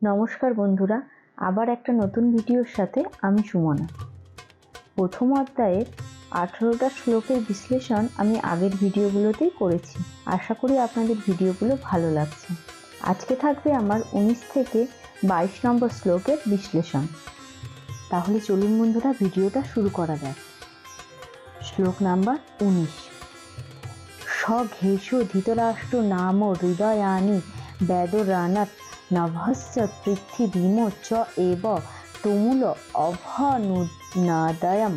নমস্কার বন্ধুরা, আবার একটা নতুন ভিডিওর সাথে আমি সুমনা। প্রথম অধ্যায়ের 18টা শ্লোকের বিশ্লেষণ আমি আগের ভিডিওগুলোতেই করেছি। আশা করি আপনাদের ভিডিওগুলো ভালো লাগছে। আজকে থাকবে আমার 19 থেকে 22 নম্বর শ্লোকের বিশ্লেষণ। তাহলে চলুন বন্ধুরা, ভিডিওটা শুরু করা যাক। শ্লোক নাম্বার 19। স্বঘেষ ধৃতরাষ্ট্র নাম হৃদয়ানি বেদরানাথ নভস্য পৃথিবীম চ এব তুমুল অভনুনাদয়ম।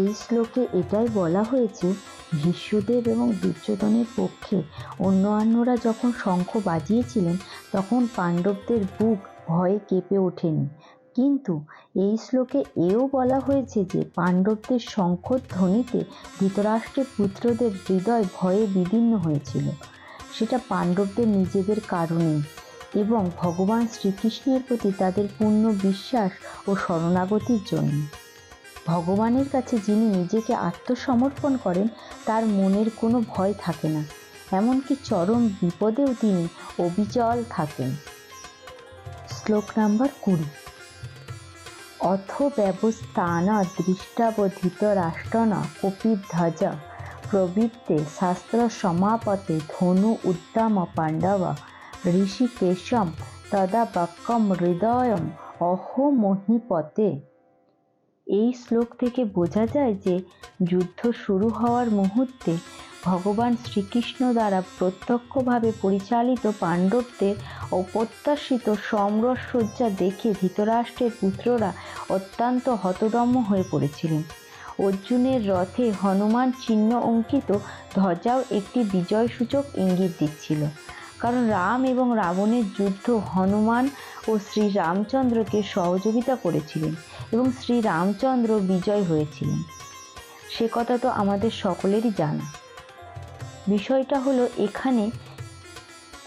এই শ্লোকে এটাই বলা হয়েছে, ভীষ্মদেব এবং দুর্যোধনের পক্ষে অন্যান্যরা যখন শঙ্খ বাজিয়েছিলেন তখন পাণ্ডবদের বুক ভয়ে কেঁপে ওঠেনি। কিন্তু এই শ্লোকে এও বলা হয়েছে যে পাণ্ডবদের শঙ্খধ্বনিতে ধৃতরাষ্ট্রের পুত্রদের হৃদয় ভয়ে বিদীর্ণ হয়েছিল। সেটা পাণ্ডবদের নিজেদের কারণে এবং ভগবান শ্রীকৃষ্ণের প্রতি তাদের পূর্ণ বিশ্বাস ও শরণাগতির জন্য। ভগবানের কাছে যিনি নিজেকে আত্মসমর্পণ করেন তার মনের কোনো ভয় থাকে না, এমনকি চরম বিপদেও তিনি অবিচল থাকেন। শ্লোক নাম্বার 20। অথ ব্যবস্থান দৃষ্টাবধিত রাষ্ট্রন কপিধ্বজ প্রবৃত্তে শাস্ত্র সমাপতে ধনু উদ্দাম পাণ্ডব ঋষিকেশম তদা বক্কম হৃদয়ম অহো মহীপতে। এই শ্লোক থেকে বোঝা যায় যে যুদ্ধ শুরু হওয়ার মুহূর্তে ভগবান শ্রীকৃষ্ণ দ্বারা প্রত্যক্ষভাবে পরিচালিত পাণ্ডবদের অপ্রত্যাশিত সম্রাটসজ্জা দেখে ধৃতরাষ্ট্রের পুত্ররা অত্যন্ত হতদম্য হয়ে পড়েছিলেন। অর্জুনের রথে হনুমান চিহ্ন অঙ্কিত ধ্বজাও একটি বিজয়সূচক ইঙ্গিত দিচ্ছিল, কারণ রাম এবং রাবণের যুদ্ধ হনুমান ও শ্রীরামচন্দ্রকে সহযোগিতা করেছিলেন এবং শ্রীরামচন্দ্র বিজয় হয়েছিলেন। সে কথা তো আমাদের সকলেরই জানা। বিষয়টা হলো, এখানে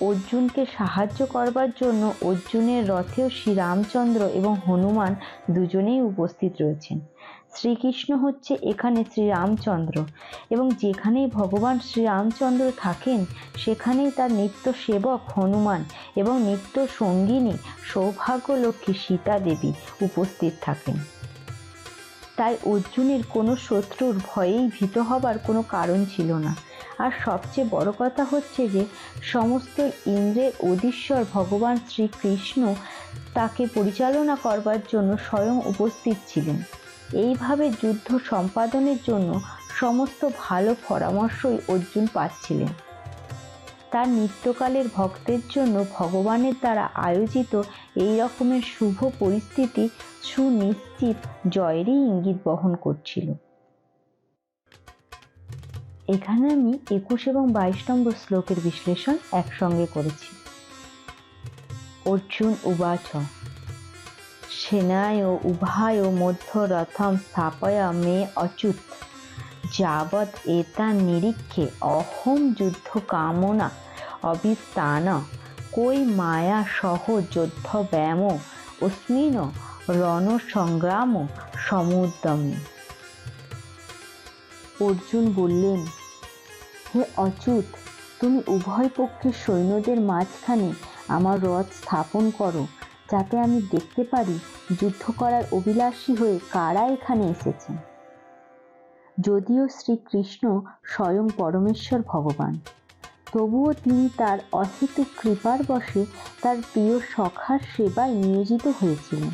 অর্জুনকে সাহায্য করবার জন্য অর্জুনের রথেও শ্রীরামচন্দ্র এবং হনুমান দুজনেই উপস্থিত রয়েছেন। শ্রীকৃষ্ণ হচ্ছে এখানে শ্রীরামচন্দ্র এবং যেখানেই ভগবান শ্রীরামচন্দ্র থাকেন সেখানেই তার নিত্য সেবক হনুমান এবং নিত্য সঙ্গিনী সৌভাগ্যলক্ষ্মী সীতা দেবী উপস্থিত থাকেন। তাই অর্জুনের কোনো শত্রুর ভয়েই ভীত হবার কোনো কারণ ছিল না। আর সবচেয়ে বড় কথা হচ্ছে যে সমস্ত ইন্দ্রের অধীশ্বর ভগবান শ্রীকৃষ্ণ তাকে পরিচালনা করবার জন্য স্বয়ং উপস্থিত ছিলেন। এইভাবে যুদ্ধ সম্পাদনের জন্য সমস্ত ভালো পরামর্শই অর্জুন পাচ্ছিলেন। তার নিত্যকালের ভক্তের জন্য ভগবানের দ্বারা আয়োজিত এই রকমের শুভ পরিস্থিতি সুনিশ্চিত জয়েরই ইঙ্গিত বহন করছিল। এখানে আমি 21 এবং 22 নম্বর শ্লোকের বিশ্লেষণ একসঙ্গে করেছি। অর্জুন উবাচ সেনায় উভয় মধ্য রথম স্থাপয় মে অচ্যুত যাবৎ এতা নিরীক্ষে অহম যুদ্ধ কামনা অবিস্তান কই মায়া সহ যুদ্ধ ব্যাম অস্মিন রণ সংগ্রাম সমুদ্যমে। অর্জুন বললেন, হে অচ্যুত, তুমি উভয় পক্ষের সৈন্যদের মাঝখানে আমার রথ স্থাপন করো, যাতে আমি দেখতে পারি যুদ্ধ করার অভিলাষী হয়ে কারা এখানে এসেছেন। যদিও শ্রীকৃষ্ণ স্বয়ং পরমেশ্বর ভগবান, তবুও তিনি তার অহেতুক কৃপার বশে তার প্রিয় সখার সেবায় নিয়োজিত হয়েছিলেন।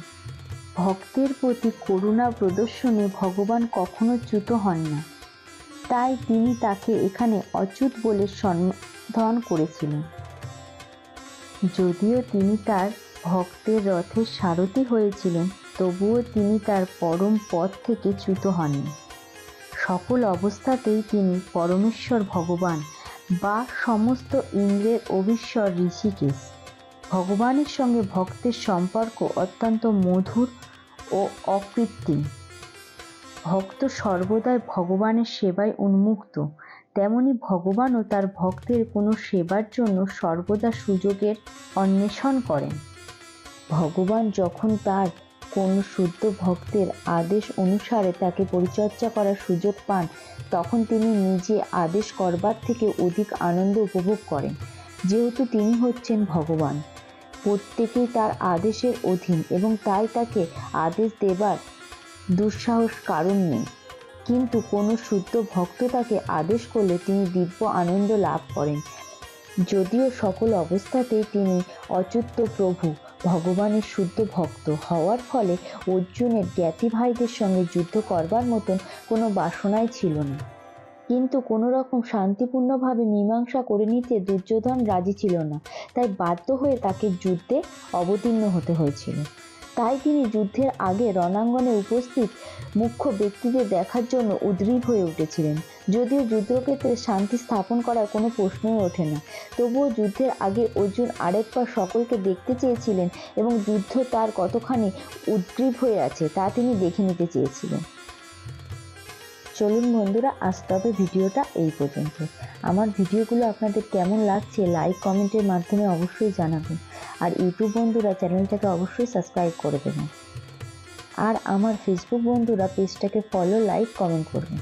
ভক্তের প্রতি করুণা প্রদর্শনে ভগবান কখনো চ্যুত হন না, তাই তিনি তাকে এখানে অচ্যুত বলে সম্বোধন করেছিলেন। যদিও তিনি তার ভক্তের রথের সারথি হয়েছিলেন, তবুও তিনি তার পরম পদ থেকে চ্যুত হননি। সকল অবস্থাতেই তিনি পরমেশ্বর ভগবান বা সমস্ত ইন্দ্রের অবিশ্বর ঋষিকেশ। ভগবানের সঙ্গে ভক্তের সম্পর্ক অত্যন্ত মধুর ও অকৃত্রিম। ভক্ত সর্বদাই ভগবানের সেবায় উন্মুক্ত, তেমনি ভগবানও তার ভক্তের কোনো সেবার জন্য সর্বদা সুযোগের অন্বেষণ করেন। ভগবান যখন তার কোনো শুদ্ধ ভক্তের আদেশ অনুসারে তাকে পরিচর্যা করার সুযোগ পান, তখন তিনি নিজে আদেশ করবার থেকে অধিক আনন্দ উপভোগ করেন, যেহেতু তিনি হচ্ছেন ভগবান। প্রত্যেকেই তার আদেশের অধীন এবং তাই তাকে আদেশ দেবার দুঃসাহস কারণ নেই। কিন্তু কোনো শুদ্ধ ভক্ত তাকে আদেশ করলে তিনি দিব্য আনন্দ লাভ করেন। যদিও সকল অবস্থাতেই তিনি অচ্যুত প্রভু ভগবানের শুদ্ধ ভক্ত হওয়ার ফলে অর্জুনের জ্ঞাতি ভাইদের সঙ্গে যুদ্ধ করবার মতন কোনো বাসনাই ছিল না। কিন্তু কোনো রকম শান্তিপূর্ণভাবে মীমাংসা করে নিতে দুর্যোধন রাজি ছিল না, তাই বাধ্য হয়ে তাকে যুদ্ধে অবতীর্ণ হতে হয়েছিল। তাই তিনি যুদ্ধের আগে রণাঙ্গনে উপস্থিত মুখ্য ব্যক্তিদের দেখার জন্য উদ্গ্রীব হয়ে উঠেছিলেন। যদিও যুদ্ধক্ষেত্রে শান্তি স্থাপন করার কোনো প্রশ্নই ওঠে না, তবুও যুদ্ধের আগে অর্জুন আরেকবার সকলকে দেখতে চেয়েছিলেন এবং যুদ্ধ তার কতখানি উদ্গ্রীব হয়ে আছে তা তিনি দেখে নিতে চেয়েছিলেন। চলুন বন্ধুরা, আজ তবে ভিডিওটা এই পর্যন্ত। আমার ভিডিওগুলো আপনাদের কেমন লাগছে লাইক কমেন্টের মাধ্যমে অবশ্যই জানাবেন। আর ইউটিউব বন্ধুরা চ্যানেলটাকে অবশ্যই সাবস্ক্রাইব করে দেবেন। আর আমার ফেসবুক বন্ধুরা পেজটাকে ফলো লাইক কমেন্ট করবেন।